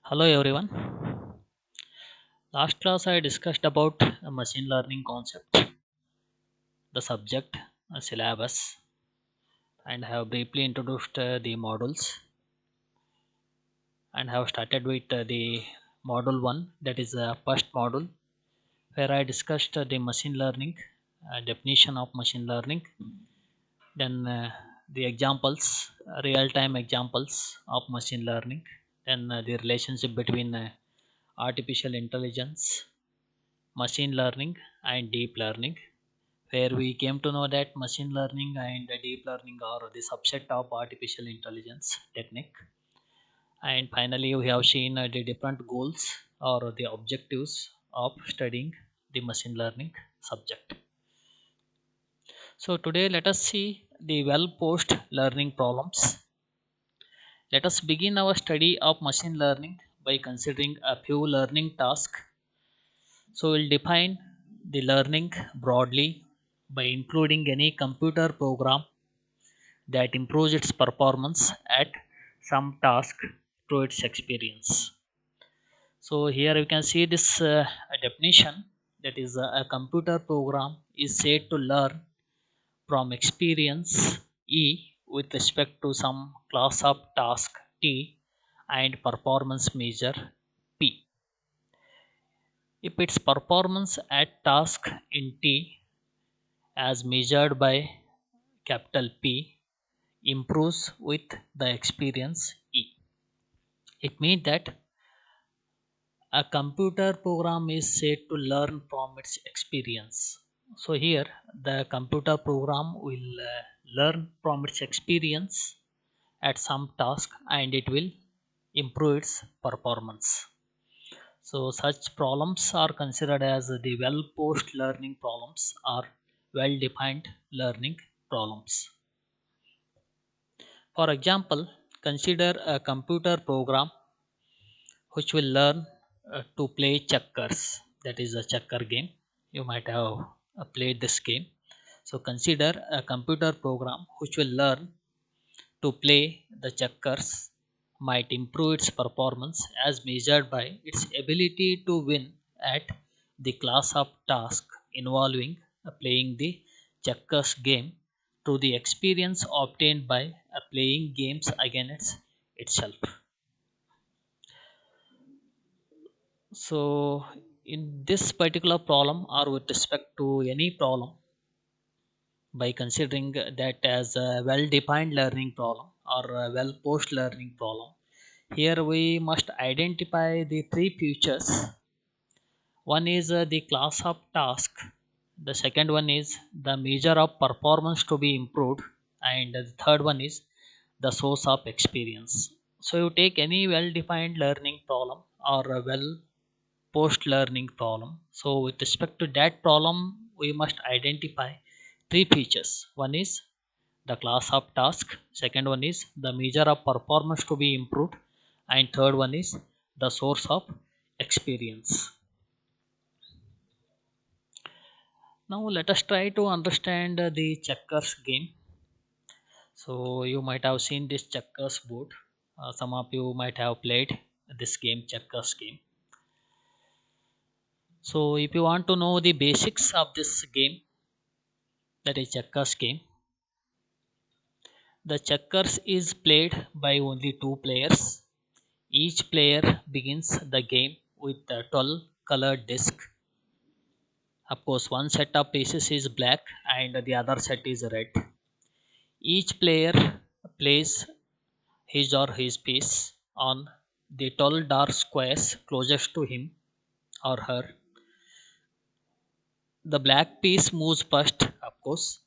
Hello everyone. Last class I discussed about machine learning concept, the subject, syllabus, and have briefly introduced the modules and have started with the module 1, that is the first module, where I discussed the machine learning, definition of machine learning, then the examples, real time examples of machine learning, then the relationship between artificial intelligence, machine learning, and deep learning, where we came to know that machine learning and deep learning are the subset of artificial intelligence technique. And finally, we have seen the different goals or the objectives of studying the machine learning subject. So today, let us see the well posed learning problems. Let us begin our study of machine learning by considering a few learning tasks. So we'll define the learning broadly by including any computer program that improves its performance at some task through its experience. So here you can see this definition, that is a computer program is said to learn from experience E with respect to some class of task T and performance measure P. If its performance at task in T as measured by capital P improves with the experience E. It means that a computer program is said to learn from its experience. So here the computer program will learn from its experience at some task and it will improve its performance. So such problems are considered as the well posed learning problems or well defined learning problems. For example, consider a computer program which will learn to play checkers, that is a checker game. You might have played this game. So consider a computer program which will learn to play the checkers might improve its performance as measured by its ability to win at the class of task involving playing the checkers game through the experience obtained by playing games against itself. So, in this particular problem, or with respect to any problem, by considering that as a well defined learning problem or a well posed learning problem, here we must identify the three features. One is the class of task, the second one is the measure of performance to be improved, and the third one is the source of experience. So, you take any well defined learning problem or a well post learning problem. So, with respect to that problem, we must identify three features. One is the class of task, second one is the measure of performance to be improved, and third one is the source of experience. Now, let us try to understand the checkers game. So, you might have seen this checkers board. Some of you might have played this game, checkers game. So, if you want to know the basics of this game, that is checkers game, the checkers is played by only two players. Each player begins the game with a 12 colored disc. Of course, one set of pieces is black and the other set is red. Each player plays his or his piece on the 12 dark squares closest to him or her. The black piece moves first, of course,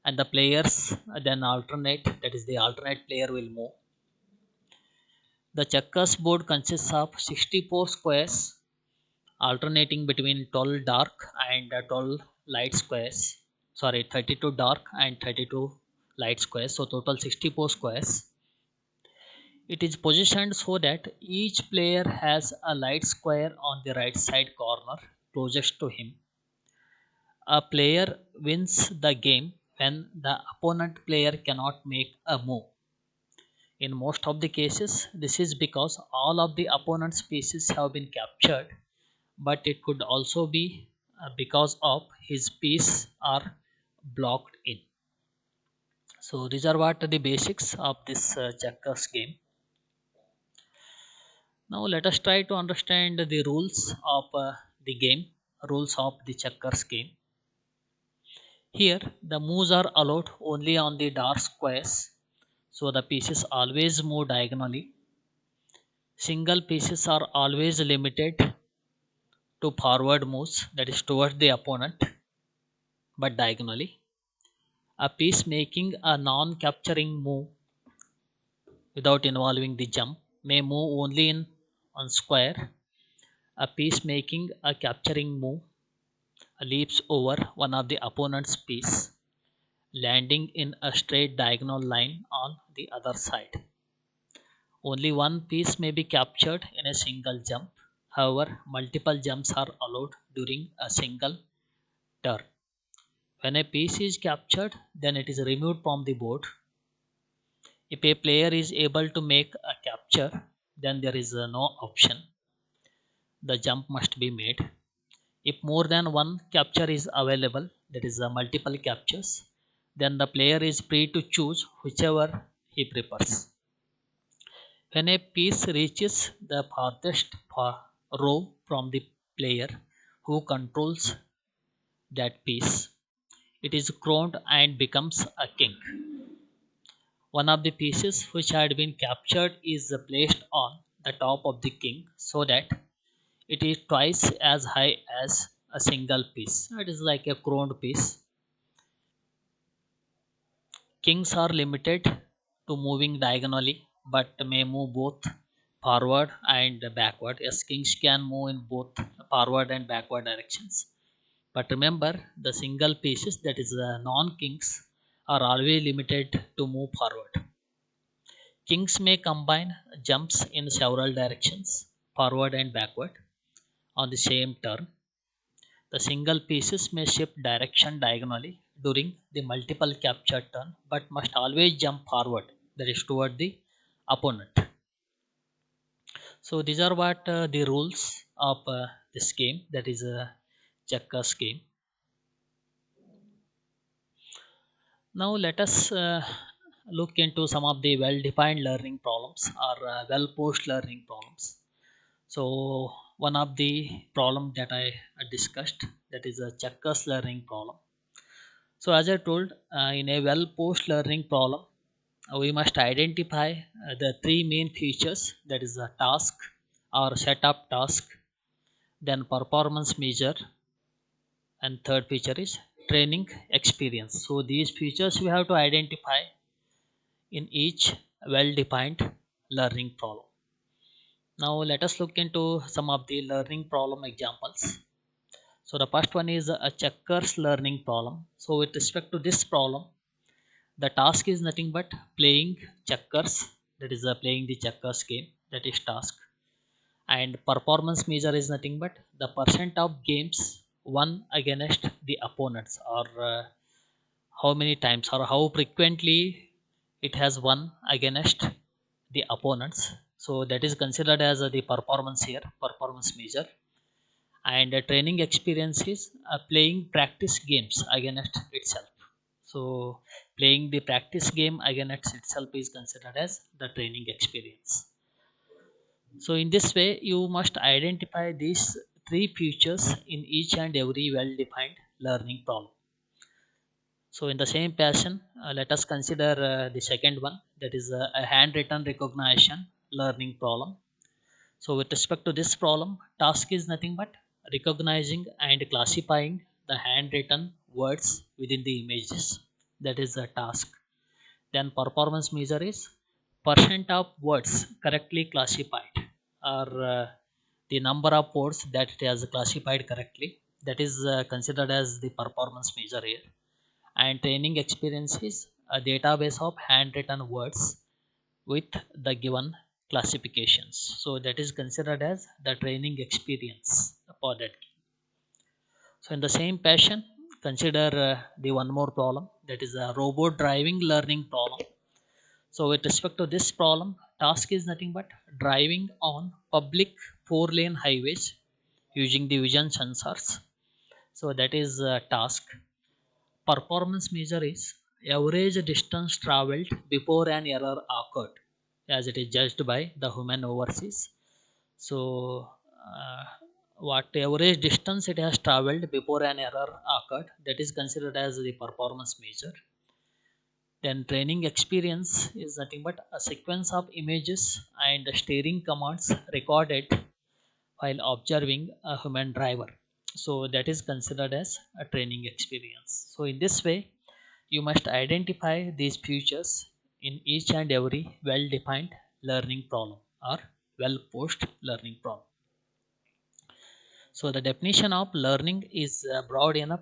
and the players then alternate, that is, the alternate player will move. The checkers board consists of 64 squares alternating between 12 dark and 12 light squares. Sorry, 32 dark and 32 light squares. So total 64 squares. It is positioned so that each player has a light square on the right side corner closest to him. A player wins the game when the opponent player cannot make a move. In most of the cases, this is because all of the opponent's pieces have been captured, but it could also be because of his piece are blocked in. So these are what the basics of this checkers game. Now let us try to understand the rules of the game, rules of the checkers game. Here the moves are allowed only on the dark squares, so the pieces always move diagonally. Single pieces are always limited to forward moves, that is towards the opponent, but diagonally. A piece making a non-capturing move without involving the jump may move only in on square. A piece making a capturing move leaps over one of the opponent's piece, landing in a straight diagonal line on the other side. Only one piece may be captured in a single jump. However, multiple jumps are allowed during a single turn. When a piece is captured, then it is removed from the board. If a player is able to make a capture, then there is no option. The jump must be made. If more than one capture is available, that is multiple captures, then the player is free to choose whichever he prefers. When a piece reaches the farthest row from the player who controls that piece, it is crowned and becomes a king. One of the pieces which had been captured is placed on the top of the king so that it is twice as high as a single piece. It is like a crowned piece. Kings are limited to moving diagonally but may move both forward and backward. Yes, kings can move in both forward and backward directions. But remember, the single pieces, that is non kings, are always limited to move forward. Kings may combine jumps in several directions, forward and backward, on the same turn. The single pieces may shift direction diagonally during the multiple capture turn but must always jump forward, that is toward the opponent. So these are what the rules of this game, that is a checkers game. Now let us look into some of the well-defined learning problems or well-posed learning problems. So one of the problem that I discussed, that is a checkers learning problem. So as I told, in a well-posed learning problem, we must identify the three main features, that is a task or setup task, then performance measure, and third feature is training experience. So these features we have to identify in each well-defined learning problem. Now let us look into some of the learning problem examples. So the first one is a checkers learning problem. So with respect to this problem, the task is nothing but playing checkers, that is playing the checkers game, that is task. And performance measure is nothing but the percent of games won against the opponents, or how many times or how frequently it has won against the opponents. So that is considered as the performance here, performance measure. And training experience is playing practice games against itself. So playing the practice game against itself is considered as the training experience. So in this way, you must identify these three features in each and every well-defined learning problem. So in the same passion, let us consider the second one, that is a handwritten recognition learning problem. So with respect to this problem, task is nothing but recognizing and classifying the handwritten words within the images. That is the task. Then performance measure is percent of words correctly classified, or the number of words that it has classified correctly. That is considered as the performance measure here. And training experience is a database of handwritten words with the given classifications. So that is considered as the training experience for that. So in the same passion, consider the one more problem, that is a robot driving learning problem. So with respect to this problem, task is nothing but driving on public 4-lane highways using the vision sensors. So that is a task. Performance measure is average distance traveled before an error occurred, as it is judged by the human overseas. So, what average distance it has traveled before an error occurred, that is considered as the performance measure. Then training experience is nothing but a sequence of images and steering commands recorded while observing a human driver. So that is considered as a training experience. So in this way, you must identify these features in each and every well-defined learning problem or well-posed learning problem. So the definition of learning is broad enough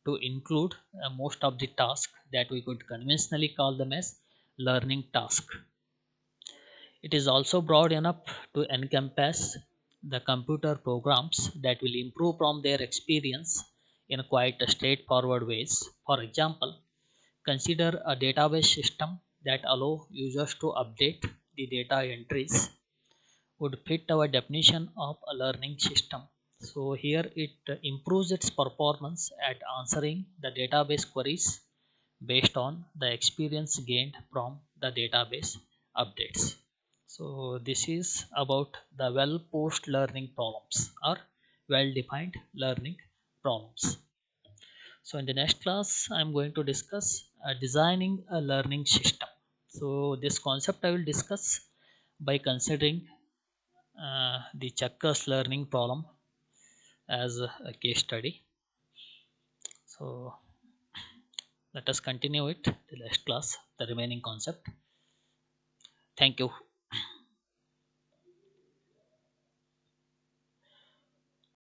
to include most of the tasks that we could conventionally call them as learning task. It is also broad enough to encompass the computer programs that will improve from their experience in quite straightforward ways. For example, consider a database system that allow users to update the data entries would fit our definition of a learning system. So here it improves its performance at answering the database queries based on the experience gained from the database updates. So this is about the well-posed learning problems or well-defined learning problems. So in the next class, I'm going to discuss designing a learning system. So this concept I will discuss by considering the checkers learning problem as a case study. So let us continue it the next class, the remaining concept. Thank you.